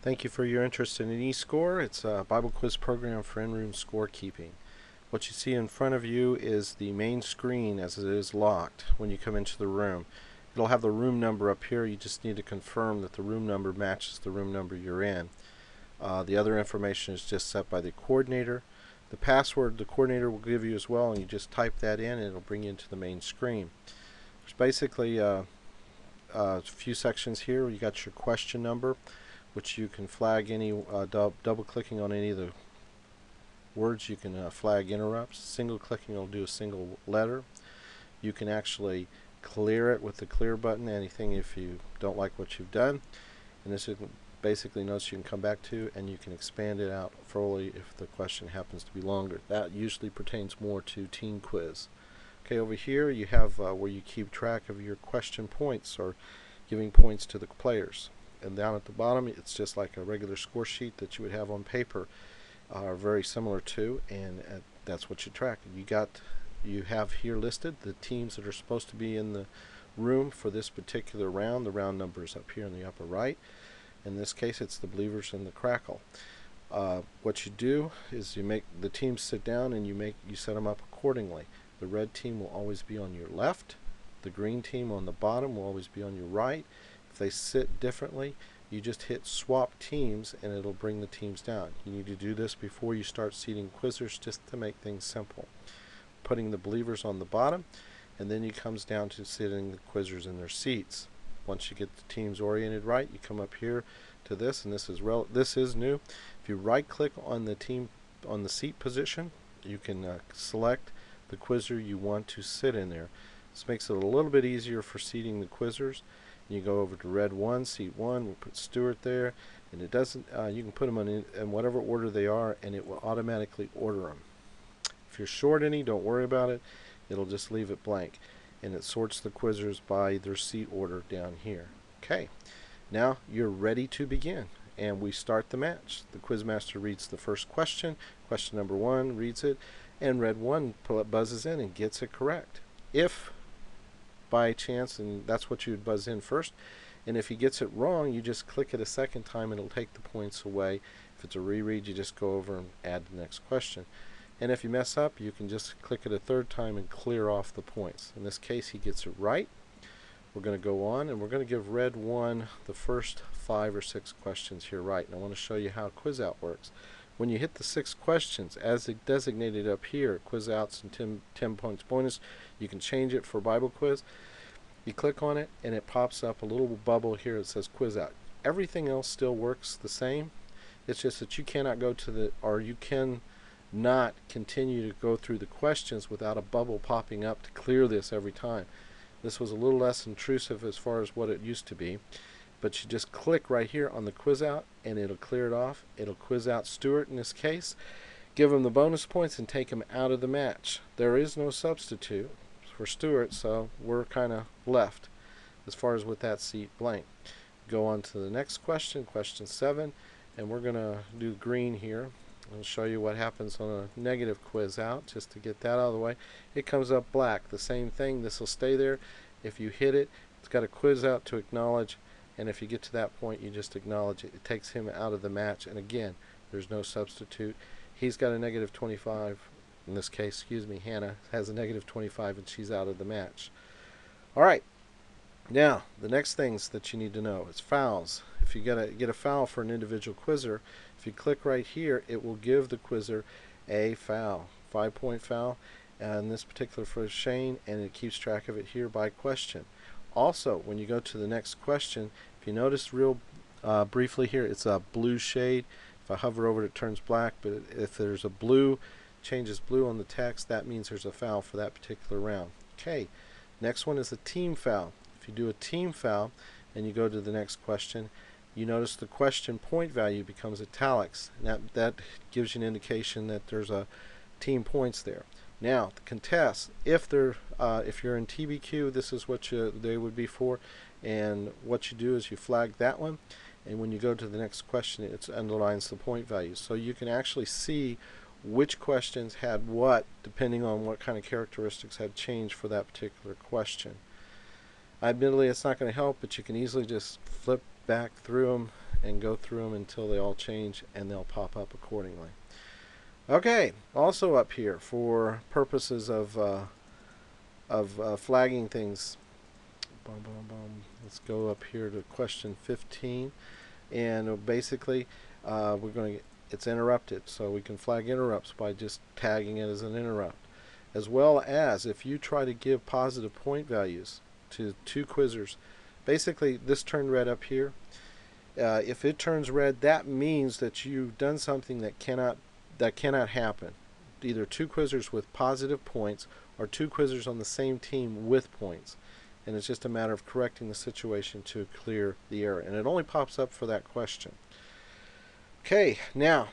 Thank you for your interest in ezscore. It's a Bible quiz program for in-room scorekeeping. What you see in front of you is the main screen as it is locked when you come into the room. It'll have the room number up here. You just need to confirm that the room number matches the room number you're in. The other information is just set by the coordinator. The password the coordinator will give you as well, and you just type that in and it'll bring you into the main screen. There's basically a few sections here. You got your question number, which you can flag any double clicking on any of the words. You can flag interrupts. Single clicking will do a single letter. You can actually clear it with the clear button, anything if you don't like what you've done. And this is basically notes you can come back to, and you can expand it out fully if the question happens to be longer. That usually pertains more to teen quiz. Okay, over here you have where you keep track of your question points or giving points to the players. And down at the bottom, it's just like a regular score sheet that you would have on paper, very similar to, and that's what you track. You have here listed the teams that are supposed to be in the room for this particular round. The round number is up here in the upper right. In this case, it's the Believers and the Crackle. What you do is you make the teams sit down and you set them up accordingly. The red team will always be on your left. The green team on the bottom will always be on your right. If they sit differently, you just hit swap teams and it'll bring the teams down. You need to do this before you start seating quizzers, just to make things simple. Putting the Believers on the bottom, and then it comes down to sitting the quizzers in their seats. Once you get the teams oriented right, you come up here to this, and this is new. If you right click on the team on the seat position, you can select the quizzer you want to sit in there. This makes it a little bit easier for seating the quizzers. You go over to red 1, seat 1, we'll put Stuart there, and it doesn't, you can put them in whatever order they are, and it will automatically order them. If you're short any, don't worry about it. It'll just leave it blank, and it sorts the quizzers by their seat order down here. Okay, now you're ready to begin, and we start the match. The quizmaster reads the first question. Question number 1, reads it, and red 1 buzzes in and gets it correct. If by chance, and that's what you would buzz in first, and if he gets it wrong, you just click it a second time and it'll take the points away. If it's a reread, you just go over and add the next question. And if you mess up, you can just click it a third time and clear off the points. In this case, he gets it right. We're going to go on, and we're going to give red 1 the first 5 or 6 questions here right. And I want to show you how quiz out works. When you hit the 6 questions, as designated up here, quiz outs and 10 points bonus, you can change it for Bible quiz. You click on it, and it pops up a little bubble here that says quiz out. Everything else still works the same. It's just that you cannot go to the, or you can not continue to go through the questions without a bubble popping up to clear this every time. This was a little less intrusive as far as what it used to be, but you just click right here on the quiz out and it'll clear it off. It'll quiz out Stuart in this case, give him the bonus points, and take him out of the match. There is no substitute for Stuart, so we're kind of left as far as with that seat blank. Go on to the next question, question 7, and we're going to do green here. I'll show you what happens on a negative quiz out, just to get that out of the way. It comes up black. The same thing. This will stay there. If you hit it, it's got a quiz out to acknowledge, and if you get to that point, you just acknowledge it. It takes him out of the match, and again, there's no substitute. He's got a negative 25. In this case, Hannah has a negative 25, and she's out of the match. All right. Now, the next things that you need to know is fouls. If you get a foul for an individual quizzer, if you click right here, it will give the quizzer a foul, 5-point foul, and this particular for Shane, and it keeps track of it here by question. Also, when you go to the next question, if you notice real briefly here, it's a blue shade. If I hover over it, it turns black, but if there's a blue, changes blue on the text, that means there's a foul for that particular round. Okay, next one is a team foul. If you do a team foul and you go to the next question, you notice the question point value becomes italics. That gives you an indication that there's a team points there. Now, the contests, if you're in TBQ, this is what they would be for, and what you do is you flag that one, and when you go to the next question, it underlines the point value. So you can actually see which questions had what, depending on what kind of characteristics had changed for that particular question. Admittedly, it's not going to help, but you can easily just flip back through them and go through them until they all change, and they'll pop up accordingly. Okay, also up here for purposes of flagging things. Let's go up here to question 15, and basically we're going to. It's interrupted, so we can flag interrupts by just tagging it as an interrupt, as well as if you try to give positive point values to two quizzers. Basically, this turned red up here. If it turns red, that means that you've done something that cannot happen. Either two quizzers with positive points or two quizzers on the same team with points. And it's just a matter of correcting the situation to clear the error. And it only pops up for that question. Okay, now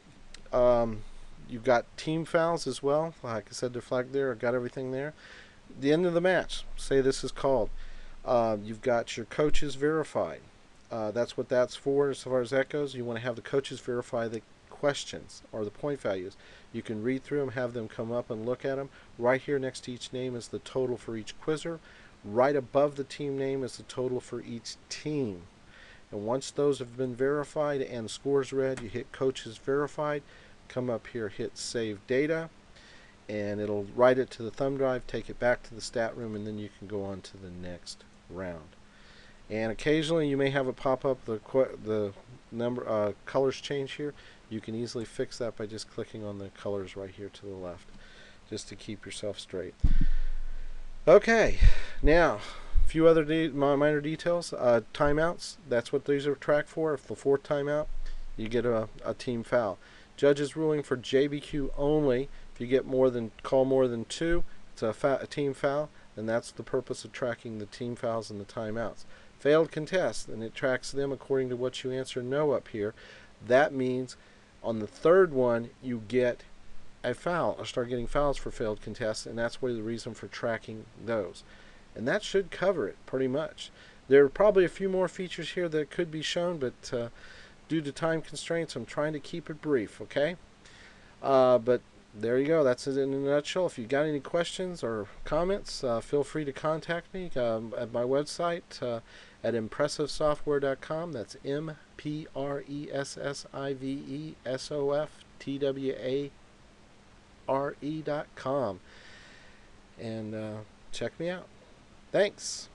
you've got team fouls as well. Like I said, they're flagged there. I've got everything there. The end of the match, say this is called. You've got your coaches verified. That's what that's for as far as that goes. You want to have the coaches verify the questions or the point values. You can read through them, have them come up and look at them. Right here next to each name is the total for each quizzer. Right above the team name is the total for each team. And once those have been verified and scores read, you hit coaches verified, come up here, hit save data, and it'll write it to the thumb drive, take it back to the stat room, and then you can go on to the next round. And occasionally you may have it pop up the number colors change here. You can easily fix that by just clicking on the colors right here to the left, just to keep yourself straight. Okay, now a few other minor details. Timeouts, that's what these are tracked for. If the fourth timeout, you get a team foul. Judges ruling for JBQ only. If you get call more than two, it's a team foul, and that's the purpose of tracking the team fouls and the timeouts. Failed contests, and it tracks them according to what you answer no up here. That means on the third one you get a foul or start getting fouls for failed contests, and that's the reason for tracking those. And that should cover it pretty much. There are probably a few more features here that could be shown, but due to time constraints, I'm trying to keep it brief, okay? But there you go. That's it in a nutshell. If you got any questions or comments, feel free to contact me at my website at impressivesoftware.com. That's impressivesoftware.com. And check me out. Thanks.